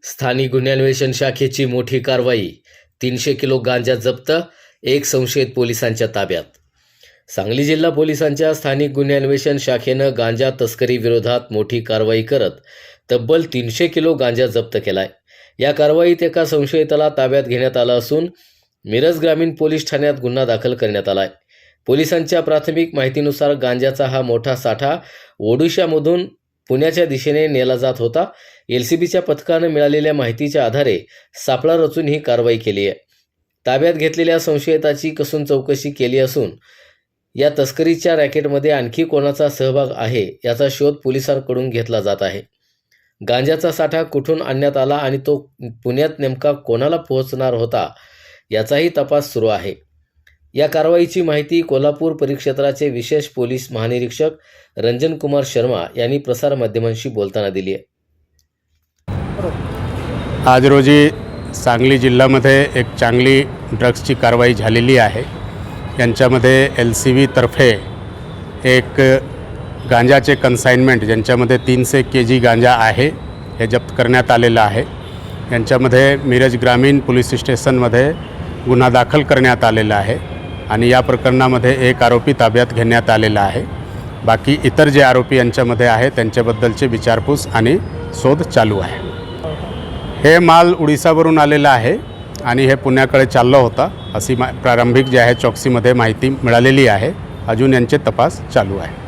स्थानिक गुन्हे अन्वेषण शाखेची मोठी कारवाई. 300 किलो गांजा जप्त, एक संशयित पोलिसांच्या ताब्यात. सांगली जिल्हा पोलिसांच्या स्थानिक गुन्हे अन्वेषण शाखेनं गांजा तस्करी विरोधात मोठी कारवाई करत तब्बल 300 किलो गांजा जप्त केलाय. या कारवाईत एका संशयिताला ताब्यात घेण्यात आलं असून मिरज ग्रामीण पोलीस ठाण्यात गुन्हा दाखल करण्यात आलाय. पोलिसांच्या प्राथमिक माहितीनुसार गांजाचा हा मोठा साठा ओडिशामधून पुण्याच्या दिशेने नेला जात होता. LCBच्या पथकानं मिळालेल्या माहितीच्या आधारे सापळा रचून ही कारवाई केली आहे. ताब्यात घेतलेल्या संशयिताची कसून चौकशी केली असून या तस्करीच्या रॅकेटमध्ये आणखी कोणाचा सहभाग आहे याचा शोध पोलिसांकडून घेतला जात आहे. गांजाचा साठा कुठून आणण्यात आला आणि तो पुण्यात नेमका कोणाला पोहोचणार होता याचाही तपास सुरू आहे. या कारवाईची माहिती कोल्हापूर परिक्षेत्राचे विशेष पोलीस महानिरीक्षक रंजन कुमार शर्मा यांनी प्रसारमाध्यमांशी बोलताना दिली आहे. आज रोजी सांगली जिल्ह्यामध्ये एक चांगली ड्रग्सची कारवाई झालेली आहे. यांच्यामध्ये LCB तर्फे एक गांजाचे कन्साइनमेंट ज्यांच्यामध्ये 300 kg गांजा आहे हे जप्त करण्यात आलेलं आहे. यांच्यामध्ये मिरज ग्रामीण पोलीस स्टेशनमध्ये गुन्हा दाखल करण्यात आलेला आहे आणि या प्रकरणामध्ये एक आरोपी ताब्यात घेण्यात आलेला आहे. बाकी इतर जे आरोपी यांच्यामध्ये आहे त्यांच्याबद्दलचे विचारपूस आणि शोध चालू आहे. हे माल उडीसावरून आलेला आहे आणि हे पुण्याकडे चालला होता अशी प्रारंभिक जे आहे चौकसीमध्ये माहिती मिळालेली आहे. अजून यांचे तपास चालू आहे.